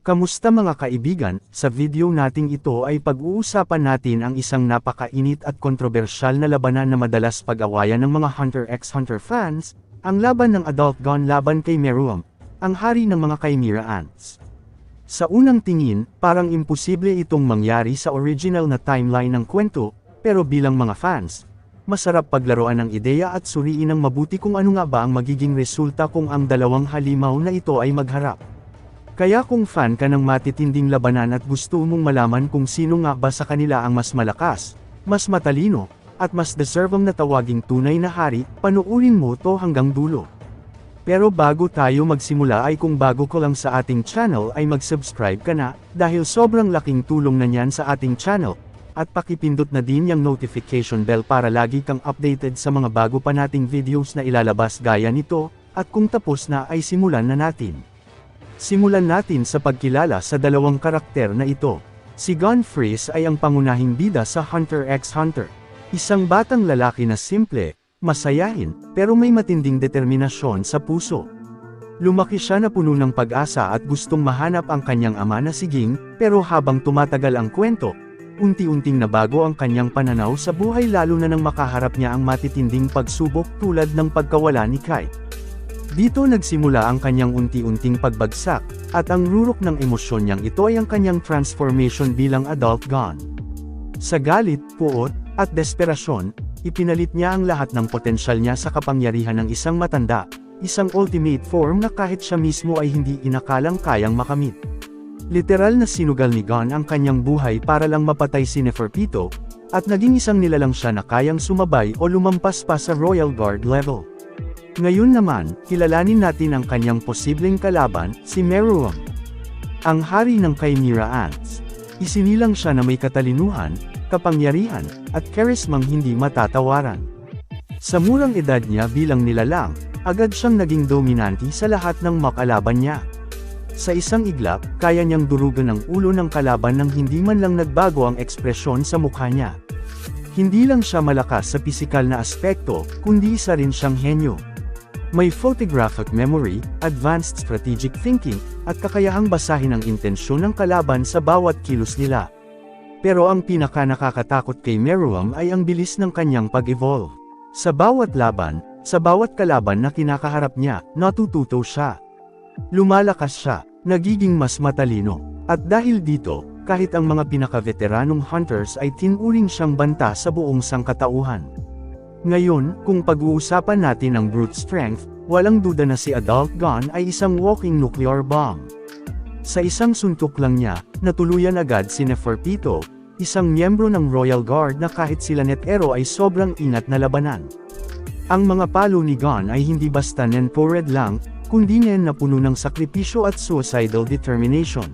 Kamusta mga kaibigan, sa video nating ito ay pag-uusapan natin ang isang napakainit at kontrobersyal na labanan na madalas pag-awayan ng mga Hunter x Hunter fans, ang laban ng Adult Gon laban kay Meruem, ang hari ng mga Chimera Ants. Sa unang tingin, parang imposible itong mangyari sa original na timeline ng kwento, pero bilang mga fans, masarap paglaruan ng ideya at suriin ng mabuti kung ano nga ba ang magiging resulta kung ang dalawang halimaw na ito ay magharap. Kaya kung fan ka ng matitinding labanan at gusto mong malaman kung sino nga ba sa kanila ang mas malakas, mas matalino, at mas deserving na tawaging tunay na hari, panuurin mo to hanggang dulo. Pero bago tayo magsimula ay kung bago ko lang sa ating channel ay mag-subscribe ka na, dahil sobrang laking tulong na niyan sa ating channel, at pakipindot na din yung notification bell para lagi kang updated sa mga bago pa nating videos na ilalabas gaya nito, at kung tapos na ay simulan na natin. Simulan natin sa pagkilala sa dalawang karakter na ito. Si Gon Freeze ay ang pangunahing bida sa Hunter x Hunter. Isang batang lalaki na simple, masayahin, pero may matinding determinasyon sa puso. Lumaki siya na puno ng pag-asa at gustong mahanap ang kanyang ama na si Ging, pero habang tumatagal ang kwento, unti-unting nabago ang kanyang pananaw sa buhay lalo na nang makaharap niya ang matitinding pagsubok tulad ng pagkawala ni Kai. Dito nagsimula ang kanyang unti-unting pagbagsak, at ang rurok ng emosyon niyang ito ay ang kanyang transformation bilang Adult Gon. Sa galit, puot, at desperasyon, ipinalit niya ang lahat ng potensyal niya sa kapangyarihan ng isang matanda, isang ultimate form na kahit siya mismo ay hindi inakalang kayang makamit. Literal na sinugal ni Gon ang kanyang buhay para lang mapatay si Neferpito, at naging isang nilalang siya na kayang sumabay o lumampas pa sa Royal Guard level. Ngayon naman, kilalanin natin ang kanyang posibleng kalaban, si Meruem. Ang hari ng Chimera Ants. Isinilang siya na may katalinuhan, kapangyarihan, at karismang hindi matatawaran. Sa murang edad niya bilang nilalang, agad siyang naging dominante sa lahat ng makalaban niya. Sa isang iglap, kaya niyang durugan ang ulo ng kalaban nang hindi man lang nagbago ang ekspresyon sa mukha niya. Hindi lang siya malakas sa pisikal na aspekto, kundi isa rin siyang henyo. May photographic memory, advanced strategic thinking, at kakayahang basahin ang intensyon ng kalaban sa bawat kilos nila. Pero ang pinaka-nakakatakot kay Meruem ay ang bilis ng kanyang pag-evolve. Sa bawat laban, sa bawat kalaban na kinakaharap niya, natututo siya. Lumalakas siya, nagiging mas matalino. At dahil dito, kahit ang mga pinaka-veteranong hunters ay tinuring siyang banta sa buong sangkatauhan. Ngayon, kung pag-uusapan natin ang brute strength, walang duda na si Adult Gon ay isang walking nuclear bomb. Sa isang suntok lang niya, natuluyan agad si Neferpito, isang miyembro ng Royal Guard na kahit sila Netero ay sobrang inat na labanan. Ang mga palo ni Gon ay hindi basta nenpored lang, kundi nen na puno ng sakripisyo at suicidal determination.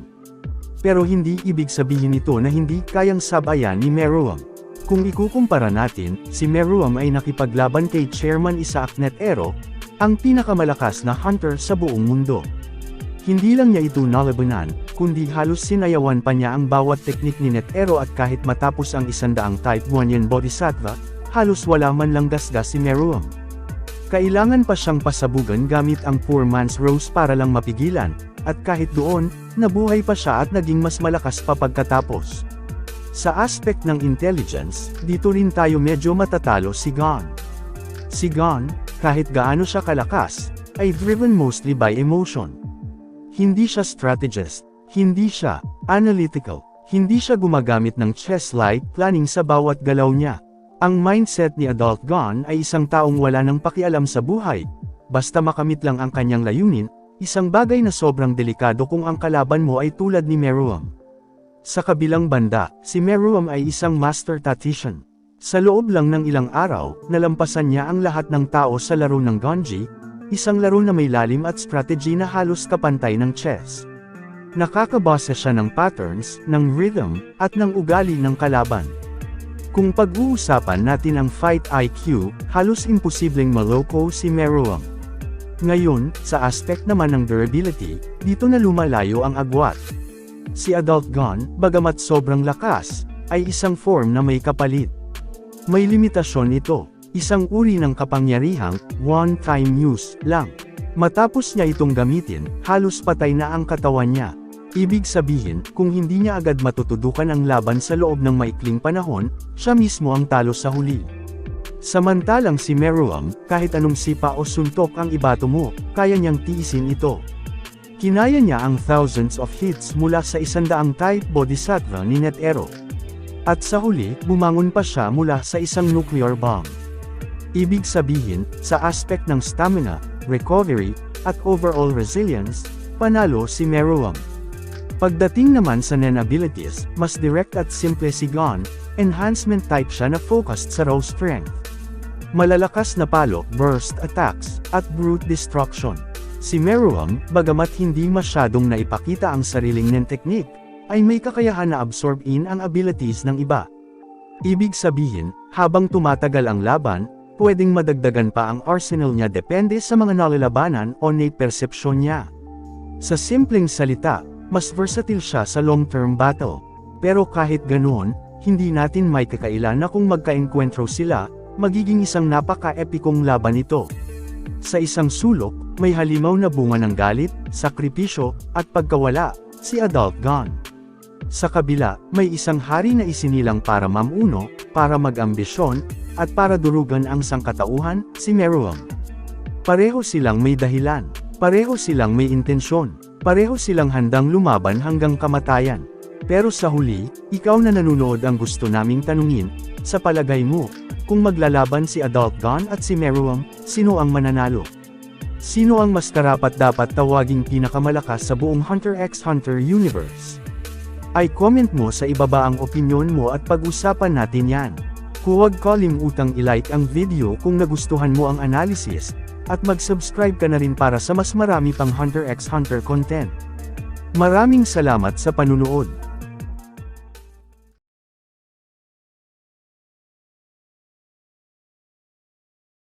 Pero hindi ibig sabihin ito na hindi kayang sabayan ni Meruem. Kung ikukumpara natin, si Meruem ay nakipaglaban kay Chairman Isaac Netero, ang pinakamalakas na hunter sa buong mundo. Hindi lang niya ito nalabanan, kundi halos sinayawan pa niya ang bawat teknik ni Netero at kahit matapos ang 100 Type 1 Yen Bodhisattva, halos wala man lang gasgas si Meruem. Kailangan pa siyang pasabugan gamit ang Poor Man's Rose para lang mapigilan, at kahit doon, nabuhay pa siya at naging mas malakas pa pagkatapos. Sa aspect ng intelligence, dito rin tayo medyo matatalo si Gon. Si Gon, kahit gaano siya kalakas, ay driven mostly by emotion. Hindi siya strategist, hindi siya analytical, hindi siya gumagamit ng chess-like planning sa bawat galaw niya. Ang mindset ni Adult Gon ay isang taong wala nang pakialam sa buhay, basta makamit lang ang kanyang layunin, isang bagay na sobrang delikado kung ang kalaban mo ay tulad ni Meruem. Sa kabilang banda, si Meruem ay isang master tactician. Sa loob lang ng ilang araw, nalampasan niya ang lahat ng tao sa laro ng Gonji, isang laro na may lalim at strategy na halos kapantay ng chess. Nakakabasa siya ng patterns, ng rhythm, at ng ugali ng kalaban. Kung pag-uusapan natin ang fight IQ, halos imposibleng maloko si Meruem. Ngayon, sa aspect naman ng durability, dito na lumalayo ang agwat. Si Adult Gon, bagamat sobrang lakas, ay isang form na may kapalit. May limitasyon ito, isang uri ng kapangyarihang, one-time use lang. Matapos niya itong gamitin, halos patay na ang katawan niya. Ibig sabihin, kung hindi niya agad matutudukan ang laban sa loob ng maikling panahon, siya mismo ang talo sa huli. Samantalang si Meruem, kahit anong sipa o suntok ang ibato mo, kaya niyang tiisin ito. Kinaya niya ang thousands of hits mula sa 100 type bodhisattva ni Netero. At sa huli, bumangon pa siya mula sa isang nuclear bomb. Ibig sabihin, sa aspect ng stamina, recovery, at overall resilience, panalo si Meruem. Pagdating naman sa Nen abilities, mas direct at simple si Gon, enhancement type siya na focused sa raw strength. Malalakas na palo, burst attacks, at brute destruction. Si Meruem, bagamat hindi masyadong naipakita ang sariling Nen technique, ay may kakayahan na absorb in ang abilities ng iba. Ibig sabihin, habang tumatagal ang laban, pwedeng madagdagan pa ang arsenal niya depende sa mga nalalabanan o innate perception niya. Sa simpleng salita, mas versatile siya sa long-term battle. Pero kahit ganoon, hindi natin may kakaila na kung magka-enkwentro sila, magiging isang napaka-epikong laban ito. Sa isang sulok, may halimaw na bunga ng galit, sakripisyo, at pagkawala, si Adult Gon. Sa kabila, may isang hari na isinilang para mamuno, para mag-ambisyon, at para durugan ang sangkatauhan, si Meruem. Pareho silang may dahilan, pareho silang may intensyon, pareho silang handang lumaban hanggang kamatayan. Pero sa huli, ikaw na nanonood ang gusto naming tanungin, sa palagay mo, kung maglalaban si Adult Gon at si Meruem, sino ang mananalo? Sino ang mas karapat-dapat tawaging pinakamalakas sa buong Hunter x Hunter universe? Ay comment mo sa ibaba ang opinyon mo at pag-usapan natin yan. Huwag kalimutang i-like ang video kung nagustuhan mo ang analysis, at mag-subscribe ka na rin para sa mas marami pang Hunter x Hunter content. Maraming salamat sa panunood.